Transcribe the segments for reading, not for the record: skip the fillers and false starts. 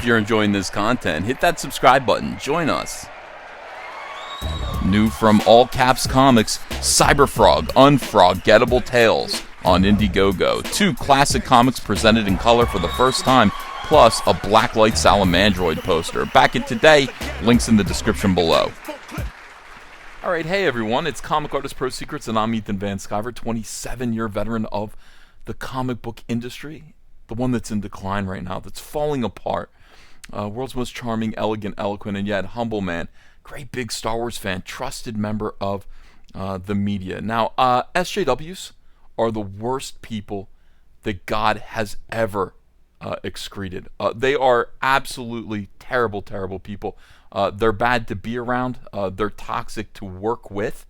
you're enjoying this content, hit that subscribe button. Join us. New from All Caps Comics, Cyberfrog, Unforgettable Tales on Indiegogo. 2 classic comics presented in color for the first time, plus a Blacklight Salamandroid poster. Back it today, links in the description below. Alright, hey everyone, it's Comic Artist Pro Secrets, and I'm Ethan Van Sciver, 27-year veteran of the comic book industry. The one that's in decline right now, that's falling apart. World's most charming, elegant, eloquent, and yet humble man. Great big Star Wars fan, trusted member of the media. Now, SJWs are the worst people that God has ever excreted. They are absolutely terrible, terrible people. They're bad to be around. They're toxic to work with.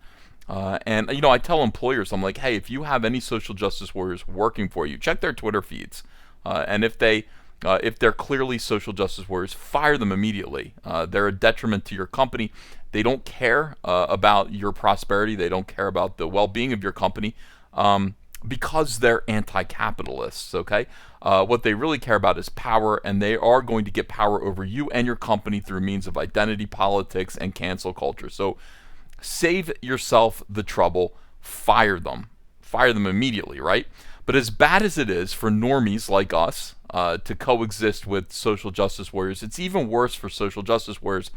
And, you know, I tell employers, I'm like, hey, if you have any social justice warriors working for you, check their Twitter feeds. And if they're clearly social justice warriors, fire them immediately. They're a detriment to your company. They don't care about your prosperity. They don't care about the well-being of your company because they're anti-capitalists, okay? What they really care about is power, and they are going to get power over you and your company through means of identity politics and cancel culture. So save yourself the trouble. Fire them. Fire them immediately, right? But as bad as it is for normies like us to coexist with social justice warriors, it's even worse for social justice warriors,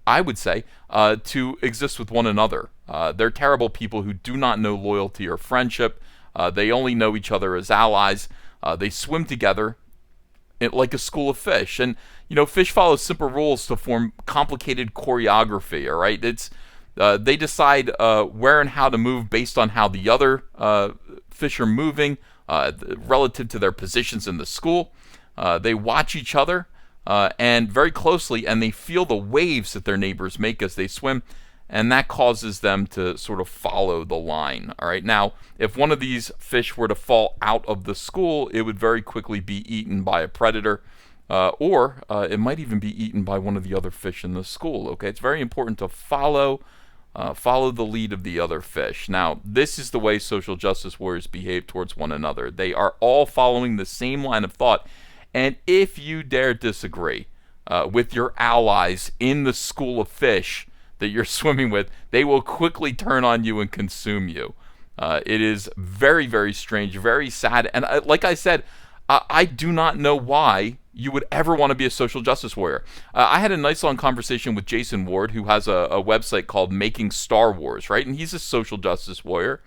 I would say, to exist with one another. They're terrible people who do not know loyalty or friendship. They only know each other as allies. They swim together like a school of fish. And, you know, fish follow simple rules to form complicated choreography, all right? They decide where and how to move based on how the other fish are moving relative to their positions in the school. They watch each other and very closely, and they feel the waves that their neighbors make as they swim, and that causes them to sort of follow the line. All right. Now, if one of these fish were to fall out of the school, it would very quickly be eaten by a predator, or it might even be eaten by one of the other fish in the school. Okay, it's very important to follow the lead of the other fish. Now, this is the way social justice warriors behave towards one another. They are all following the same line of thought. And if you dare disagree with your allies in the school of fish that you're swimming with, they will quickly turn on you and consume you. It is very, very strange, very sad. And like I said, I do not know why you would ever want to be a social justice warrior. I had a nice long conversation with Jason Ward, who has a website called Making Star Wars, right? And he's a social justice warrior.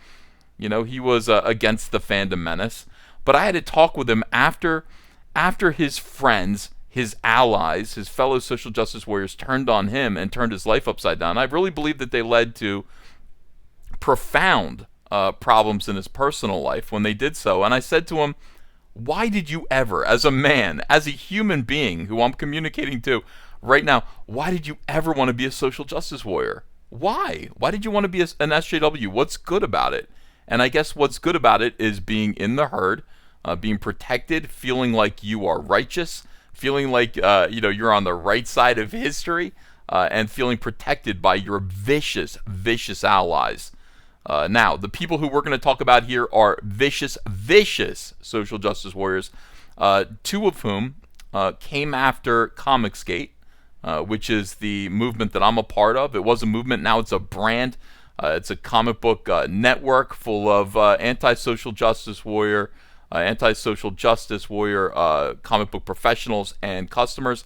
You know, he was against the fandom menace. But I had to talk with him after his friends, his allies, his fellow social justice warriors turned on him and turned his life upside down. I really believe that they led to profound problems in his personal life when they did so. And I said to him, why did you ever, as a man, as a human being who I'm communicating to right now, why did you ever want to be a social justice warrior? Why? Why did you want to be an SJW? What's good about it? And I guess what's good about it is being in the herd, being protected, feeling like you are righteous, feeling like you're on the right side of history, and feeling protected by your vicious, vicious allies. Now, the people who we're going to talk about here are vicious, vicious social justice warriors, 2 of whom came after COMICSGATE, which is the movement that I'm a part of. It was a movement, now it's a brand. It's a comic book network full of anti-social justice warrior comic book professionals and customers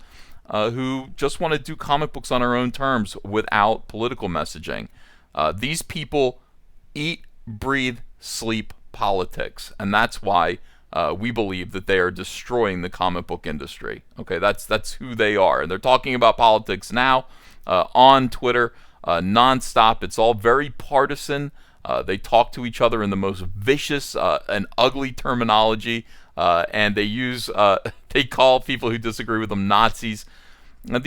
who just want to do comic books on our own terms without political messaging. These people eat, breathe, sleep politics, and that's why we believe that they are destroying the comic book industry. Okay, that's who they are, and they're talking about politics now on Twitter nonstop. It's all very partisan. They talk to each other in the most vicious and ugly terminology, and they call people who disagree with them Nazis. Now,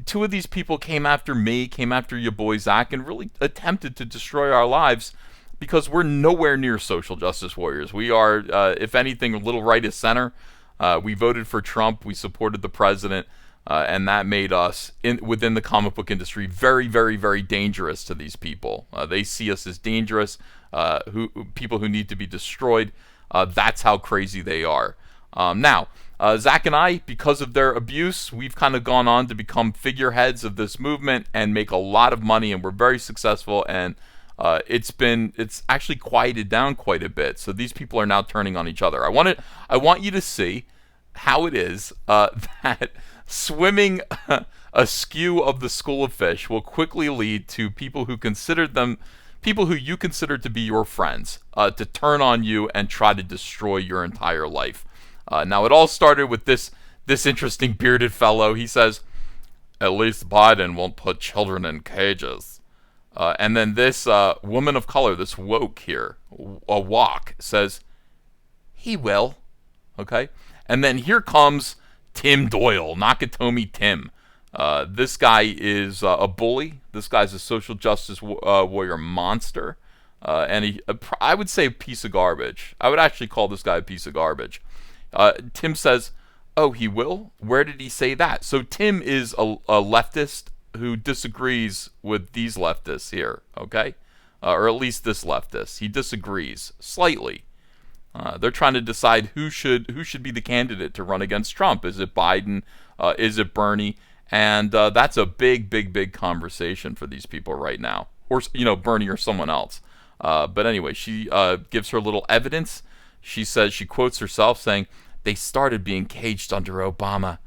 2 of these people came after me, came after your boy Zach, and really attempted to destroy our lives because we're nowhere near social justice warriors. We are, if anything, a little right of center. We voted for Trump. We supported the president. And that made us, within the comic book industry, very, very, very dangerous to these people. They see us as dangerous, people who need to be destroyed. That's how crazy they are. Now, Zach and I, because of their abuse, we've kind of gone on to become figureheads of this movement and make a lot of money, and we're very successful, and it's actually quieted down quite a bit. So these people are now turning on each other. I want you to see how it is that swimming askew of the school of fish will quickly lead to people who you consider to be your friends to turn on you and try to destroy your entire life. Now, it all started with this interesting bearded fellow. He says, "At least Biden won't put children in cages." And then this woman of color, this woke here, a walk, says, "He will." Okay? And then here comes Tim Doyle, Nakatomi Tim. This guy is a bully. This guy's a social justice warrior monster. And I would say a piece of garbage. I would actually call this guy a piece of garbage. Tim says, "Oh, he will? Where did he say that?" So Tim is a leftist who disagrees with these leftists here, okay? Or at least this leftist. He disagrees slightly. They're trying to decide who should be the candidate to run against Trump. Is it Biden? Is it Bernie? And that's a big conversation for these people right now. Or, Bernie or someone else. But anyway, she gives her little evidence. She quotes herself saying, "They started being caged under Obama.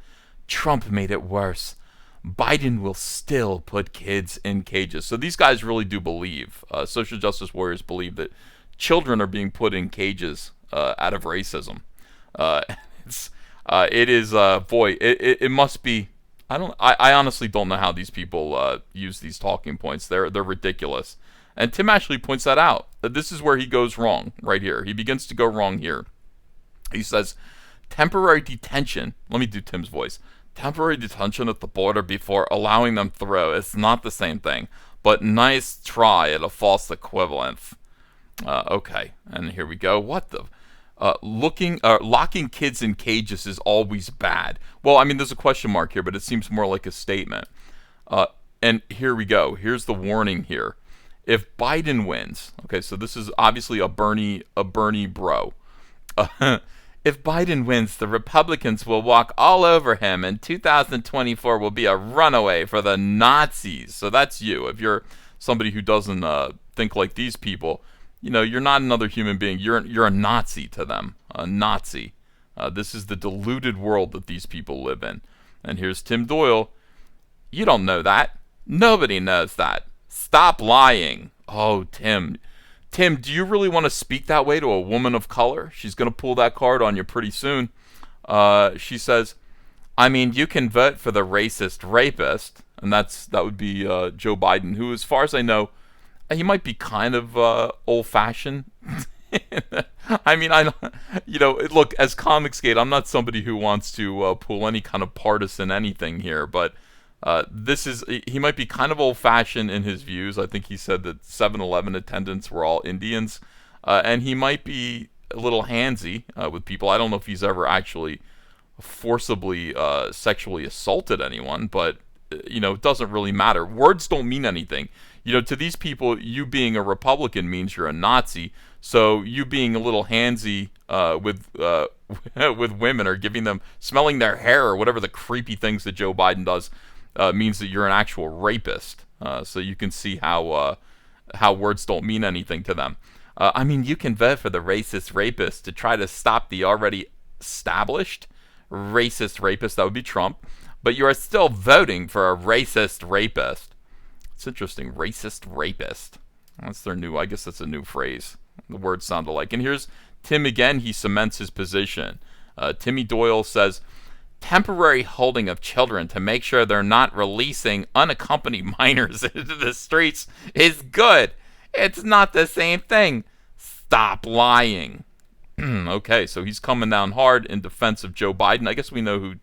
Trump made it worse. Biden will still put kids in cages." So these guys really do believe, social justice warriors believe, that children are being put in cages out of racism. It must be. I honestly don't know how these people use these talking points. They're ridiculous. And Tim actually points that out. This is where he goes wrong right here. He begins to go wrong here. He says, "Temporary detention." Let me do Tim's voice. "Temporary detention at the border before allowing them through. It's not the same thing, but nice try at a false equivalence." Okay, and here we go. What the? Locking kids in cages is always bad. Well, I mean, there's a question mark here, but it seems more like a statement. And here we go. Here's the warning here. If Biden wins, okay, so this is obviously a Bernie bro. If Biden wins, the Republicans will walk all over him, and 2024 will be a runaway for the Nazis. So that's you. If you're somebody who doesn't think like these people, you're not another human being. You're a Nazi to them. A Nazi. This is the deluded world that these people live in. And here's Tim Doyle. "You don't know that. Nobody knows that. Stop lying." Oh, Tim, do you really want to speak that way to a woman of color? She's going to pull that card on you pretty soon. She says, "I mean, you can vote for the racist rapist," and that would be Joe Biden, who, as far as I know, he might be kind of old-fashioned. I mean, look, as Comicsgate, I'm not somebody who wants to pull any kind of partisan anything here, but he might be kind of old-fashioned in his views. I think he said that 7-Eleven attendants were all Indians, and he might be a little handsy with people. I don't know if he's ever actually forcibly sexually assaulted anyone, but it doesn't really matter. Words don't mean anything. To these people, you being a Republican means you're a Nazi. So you being a little handsy with women, or giving them, smelling their hair, or whatever the creepy things that Joe Biden does, means that you're an actual rapist. So you can see how words don't mean anything to them. I mean, you can vote for the racist rapist to try to stop the already established racist rapist. That would be Trump. But you are still voting for a racist rapist. It's interesting. Racist rapist. I guess that's a new phrase. The words sound alike. And here's Tim again. He cements his position. Timmy Doyle says, "Temporary holding of children to make sure they're not releasing unaccompanied minors into the streets is good. It's not the same thing. Stop lying." Okay, so he's coming down hard in defense of Joe Biden. I guess we know who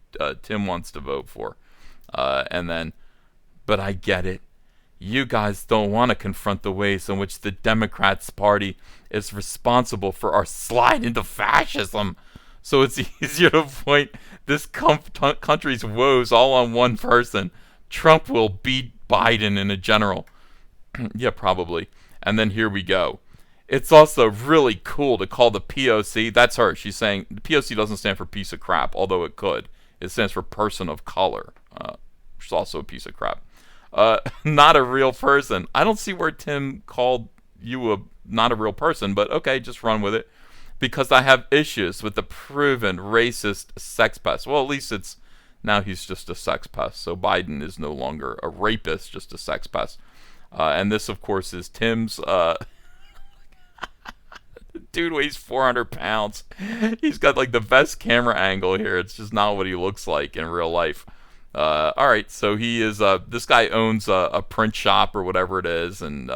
Tim wants to vote for. But I get it. You guys don't want to confront the ways in which the Democrats Party is responsible for our slide into fascism. So it's easier to point this country's woes all on one person. Trump will beat Biden in a general. Yeah, probably. And then here we go. It's also really cool to call the POC. That's her. She's saying the POC doesn't stand for piece of crap, although it could. It stands for person of color, which is also a piece of crap. Not a real person. I don't see where Tim called you a not a real person, but okay, just run with it. Because I have issues with the proven racist sex pest. Well, at least it's now he's just a sex pest. So Biden is no longer a rapist, just a sex pest. And this, of course, is Tim's. Dude weighs 400 pounds. He's got like the best camera angle here. It's just not what he looks like in real life. All right, so he is. This guy owns a print shop or whatever it is, and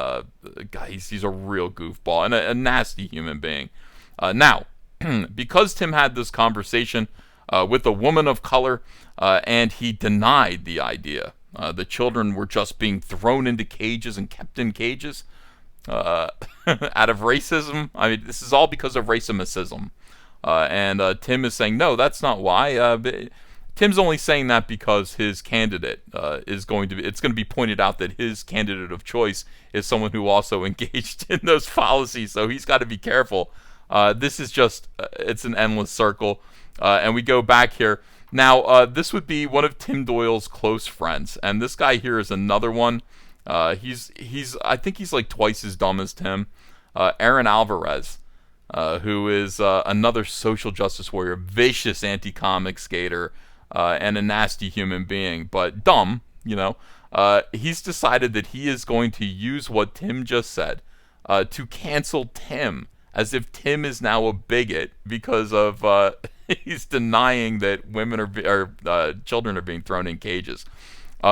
he's a real goofball and a nasty human being. Now, because Tim had this conversation with a woman of color, and he denied the idea, the children were just being thrown into cages and kept in cages out of racism. I mean, this is all because of racism. And Tim is saying, no, that's not why. Tim's only saying that because his candidate it's going to be pointed out that his candidate of choice is someone who also engaged in those policies, so he's got to be careful. This is just, it's an endless circle. And we go back here. Now, this would be one of Tim Doyle's close friends. And this guy here is another one. I think he's like twice as dumb as Tim. Aaron Alvarez, who is another social justice warrior, vicious anti-comics skater, and a nasty human being, but dumb, you know. He's decided that he is going to use what Tim just said to cancel Tim, as if Tim is now a bigot because of he's denying that women or children are being thrown in cages.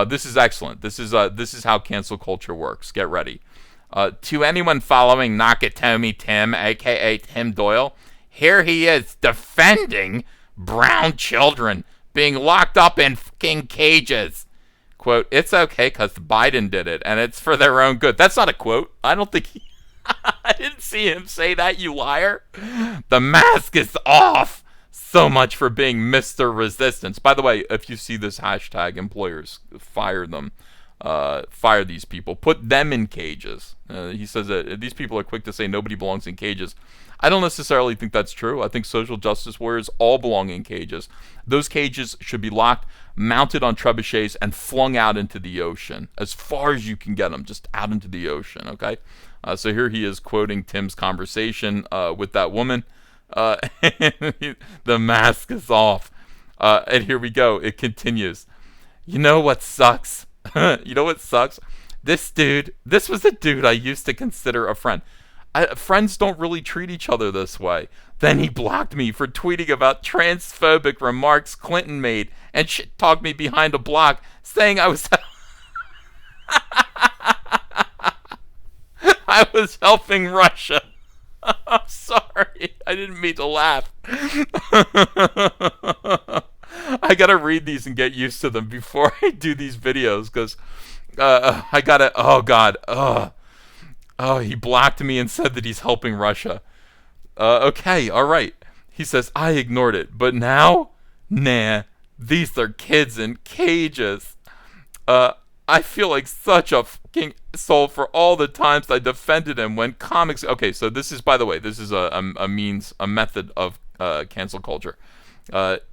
This is excellent. This is how cancel culture works. Get ready. To anyone following Nakatomi Tim, aka Tim Doyle, here he is defending brown children being locked up in fucking cages. Quote, it's okay because Biden did it and it's for their own good. That's not a quote. I don't think I didn't see him say that, you liar. The mask is off. So much for being Mr. Resistance. By the way, if you see this hashtag, employers, fire them. Fire these people. Put them in cages. He says that these people are quick to say nobody belongs in cages. I don't necessarily think that's true. I think social justice warriors all belong in cages. Those cages should be locked, mounted on trebuchets, and flung out into the ocean. As far as you can get them, just out into the ocean, okay? So here he is quoting Tim's conversation with that woman. The mask is off. And here we go. It continues. You know what sucks? You know what sucks? This was a dude I used to consider a friend. Friends don't really treat each other this way. Then he blocked me for tweeting about transphobic remarks Clinton made and shit-talked me behind a block, saying I was I was helping Russia. I'm sorry. I didn't mean to laugh. I gotta read these and get used to them before I do these videos, because I gotta, oh God, oh, he blocked me and said that he's helping Russia. Okay, alright. He says, I ignored it, but now? Nah, these are kids in cages. I feel like such a fucking soul for all the times I defended him when comics... Okay, so this is, by the way, this is a method of cancel culture.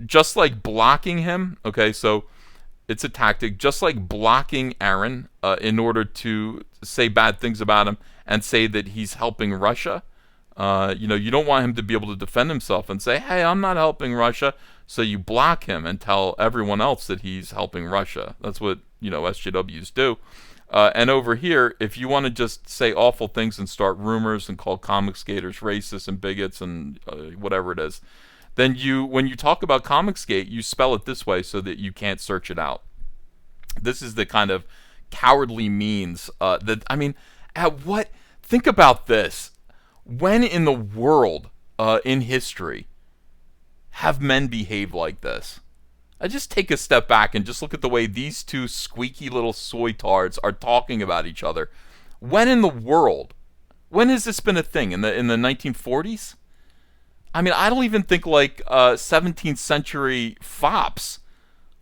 Just like blocking him, okay, so it's a tactic, just like blocking Aaron in order to say bad things about him and say that he's helping Russia. You don't want him to be able to defend himself and say, hey, I'm not helping Russia. So you block him and tell everyone else that he's helping Russia. That's what, SJWs do. And over here, if you want to just say awful things and start rumors and call comics skaters racist and bigots and whatever it is, then when you talk about ComicsGate, you spell it this way so that you can't search it out. This is the kind of cowardly means think about this. When in the world, in history, have men behaved like this? I just take a step back and just look at the way these two squeaky little soy tards are talking about each other. When in the world? When has this been a thing? In the 1940s? I mean, I don't even think like 17th century fops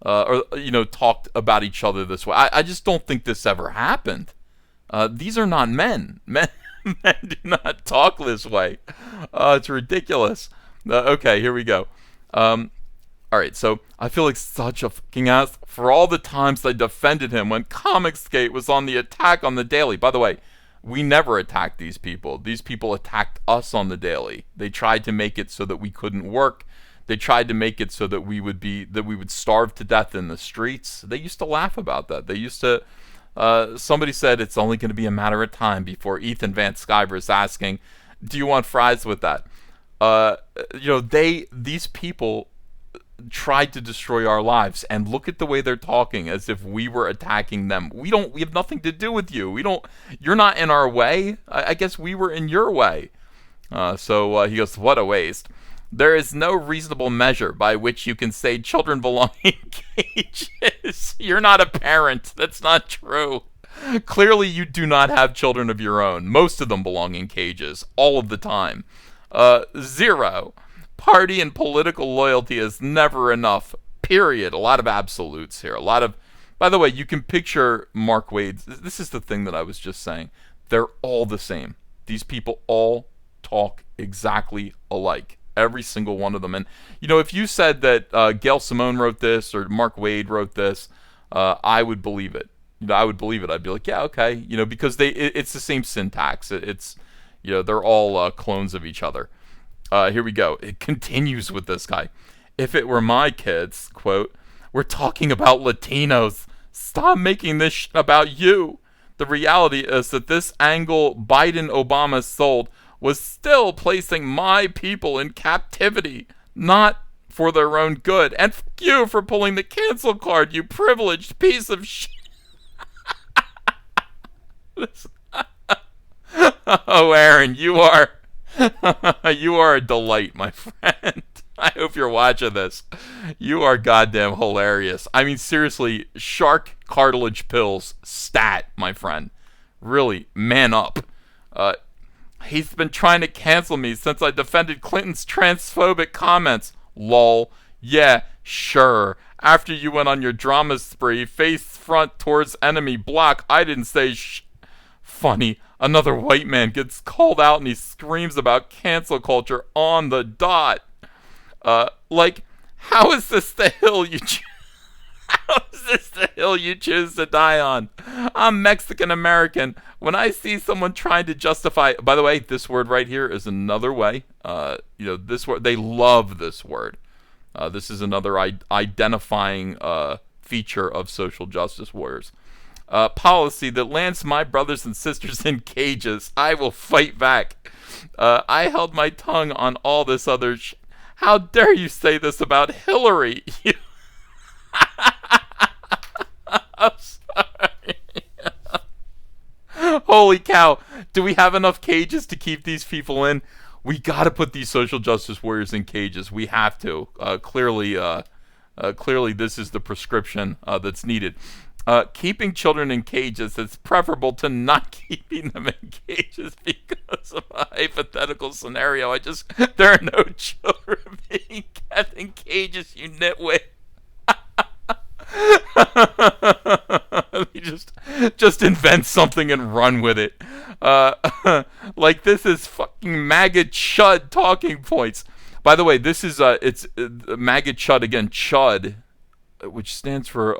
talked about each other this way. I just don't think this ever happened. These are not men. Men do not talk this way. It's ridiculous. Okay, here we go. All right, so I feel like such a fucking ass for all the times I defended him when Comicsgate was on the attack on the daily. By the way, we never attacked these people. These people attacked us on the daily. They tried to make it so that we couldn't work. They tried to make it so that we would starve to death in the streets. They used to laugh about that. They used to. Somebody said it's only going to be a matter of time before Ethan Van Sciver is asking, "Do you want fries with that?" These people tried to destroy our lives, and look at the way they're talking as if we were attacking them. We have nothing to do with you. You're not in our way. I guess we were in your way. So he goes, what a waste. There is no reasonable measure by which you can say children belong in cages. You're not a parent. That's not true. Clearly you do not have children of your own. Most of them belong in cages all of the time. 0. Party and political loyalty is never enough, period. A lot of absolutes here. By the way, you can picture Mark Wade's. This is the thing that I was just saying. They're all the same. These people all talk exactly alike. Every single one of them. And, if you said that Gail Simone wrote this or Mark Wade wrote this, I would believe it. I would believe it. I'd be like, yeah, okay. Because it's the same syntax. They're all clones of each other. Here we go. It continues with this guy. If it were my kids, quote, we're talking about Latinos. Stop making this shit about you. The reality is that this angle Biden-Obama sold was still placing my people in captivity, not for their own good. And fuck you for pulling the cancel card, you privileged piece of shit. Oh, Aaron, you are a delight, my friend. I hope you're watching this. You are goddamn hilarious. I mean, seriously, shark cartilage pills, stat, my friend. Really, man up. He's been trying to cancel me since I defended Clinton's transphobic comments. Lol. Yeah, sure. After you went on your drama spree, face front towards enemy block, I didn't say Funny. Another white man gets called out and he screams about cancel culture on the dot. How is this the hill you How is this the hill you choose to die on? I'm Mexican American. When I see someone trying to justify, by the way, this word right here is another way. This word, they love this word. This is another identifying feature of social justice warriors. Policy that lands my brothers and sisters in cages. I will fight back. I held my tongue on all this other How dare you say this about Hillary? I'm sorry. Holy cow. Do we have enough cages to keep these people in? We gotta put these social justice warriors in cages. We have to. Clearly, this is the prescription that's needed. Keeping children in cages is preferable to not keeping them in cages because of a hypothetical scenario. There are no children being kept in cages, you nitwit. just invent something and run with it. This is fucking MAGA chud talking points. By the way, this is it's MAGA chud again, chud, which stands for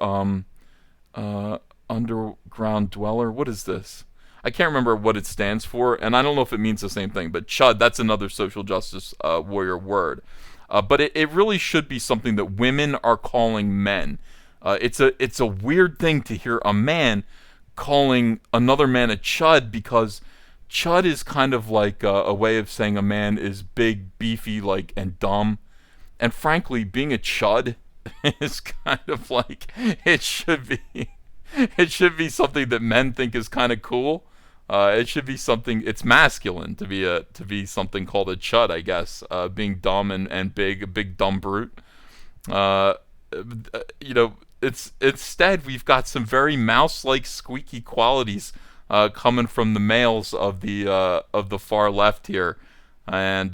underground dweller. What is this? I can't remember what it stands for, and I don't know if it means the same thing, but chud, that's another social justice warrior word. But it really should be something that women are calling men. It's a weird thing to hear a man calling another man a chud, because chud is kind of like a way of saying a man is big, beefy, and dumb. And frankly, being a chud is kind of like it should be something that men think is kind of cool. It should be something. It's masculine to be something called a chud, I guess. Being dumb and big, a big dumb brute. It's instead we've got some very mouse-like squeaky qualities coming from the males of the far left here, and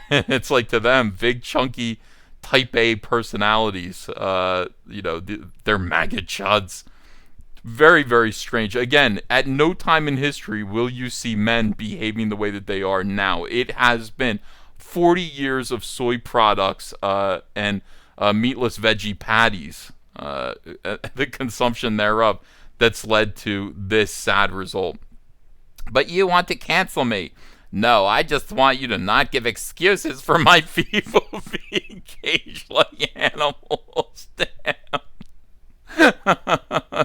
it's like to them big chunky type A personalities. They're MAGA chuds. Very, very strange. Again, at no time in history will you see men behaving the way that they are now. It has been 40 years of soy products and meatless veggie patties, the consumption thereof, that's led to this sad result. But you want to cancel me. No, I just want you to not give excuses for my people being caged like animals. Damn.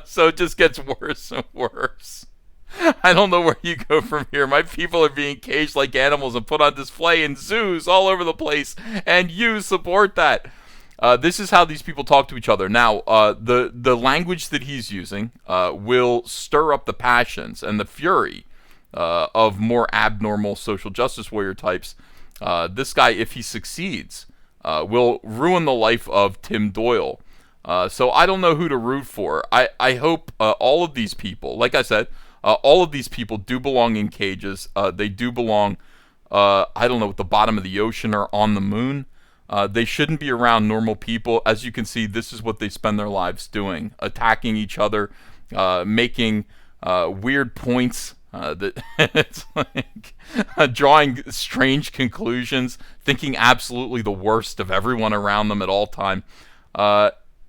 So it just gets worse and worse. I don't know where you go from here. My people are being caged like animals and put on display in zoos all over the place, and you support that. This is how these people talk to each other. Now, the language that he's using will stir up the passions and the fury of more abnormal social justice warrior types. This guy, if he succeeds, will ruin the life of Tim Doyle. So I don't know who to root for. I hope all of these people, like I said, all of these people do belong in cages. They do belong, I don't know, at the bottom of the ocean or on the moon. They shouldn't be around normal people. As you can see, this is what they spend their lives doing. Attacking each other, making weird points. That it's like drawing strange conclusions, thinking absolutely the worst of everyone around them at all time.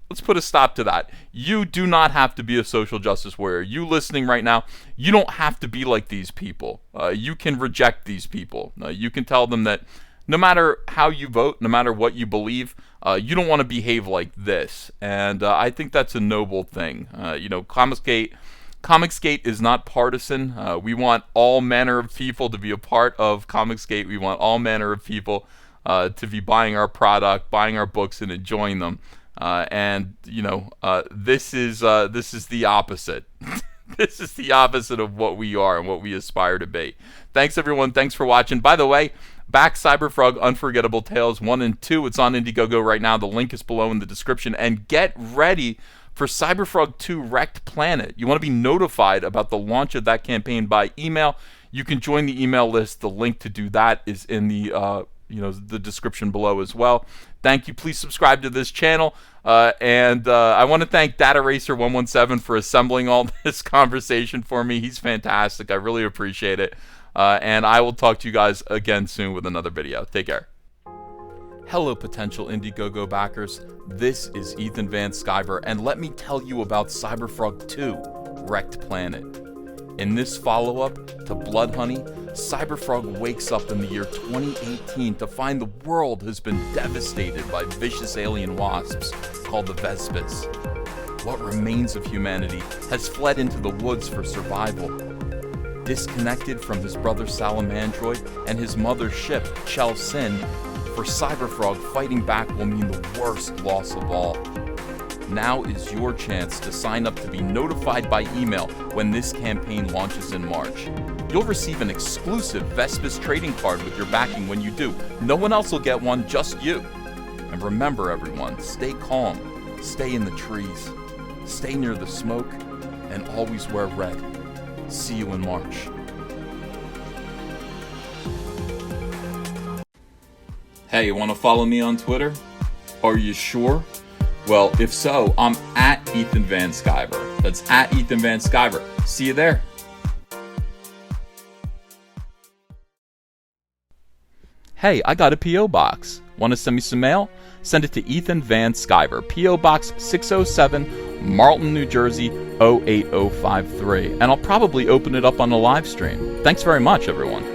Let's put a stop to that. You do not have to be a social justice warrior. You listening right now, you don't have to be like these people. You can reject these people. You can tell them that no matter how you vote, no matter what you believe, you don't want to behave like this. And I think that's a noble thing. COMICSGATE is not partisan. We want all manner of people to be a part of COMICSGATE. We want all manner of people to be buying our product, buying our books, and enjoying them. This is the opposite. This is the opposite of what we are and what we aspire to be. Thanks, everyone. Thanks for watching. By the way, back Cyberfrog Unforgettable Tales 1 and 2. It's on Indiegogo right now. The link is below in the description. And get ready for Cyberfrog 2 Wrecked Planet. You want to be notified about the launch of that campaign by email. You can join the email list. The link to do that is in the the description below as well. Thank you. Please subscribe to this channel. And I want to thank Data Racer 117 for assembling all this conversation for me. He's fantastic. I really appreciate it. And I will talk to you guys again soon with another video. Take care. Hello, potential Indiegogo backers. This is Ethan Van Sciver, and let me tell you about Cyberfrog 2 Wrecked Planet. In this follow-up to Blood Honey, Cyberfrog wakes up in the year 2018 to find the world has been devastated by vicious alien wasps called the Vespis. What remains of humanity has fled into the woods for survival. Disconnected from his brother Salamandroid and his mother's ship, Chel Sin, for Cyberfrog, fighting back will mean the worst loss of all. Now is your chance to sign up to be notified by email when this campaign launches in March. You'll receive an exclusive Vespis trading card with your backing when you do. No one else will get one, just you. And remember, everyone, stay calm, stay in the trees, stay near the smoke, and always wear red. See you in March. Hey, you want to follow me on Twitter? Are you sure? Well, if so, I'm at Ethan Van Sciver. That's at Ethan Van Sciver. See you there. Hey, I got a P.O. box. Want to send me some mail? Send it to Ethan Van Sciver, P.O. Box 607, Marlton, New Jersey, 08053. And I'll probably open it up on a live stream. Thanks very much, everyone.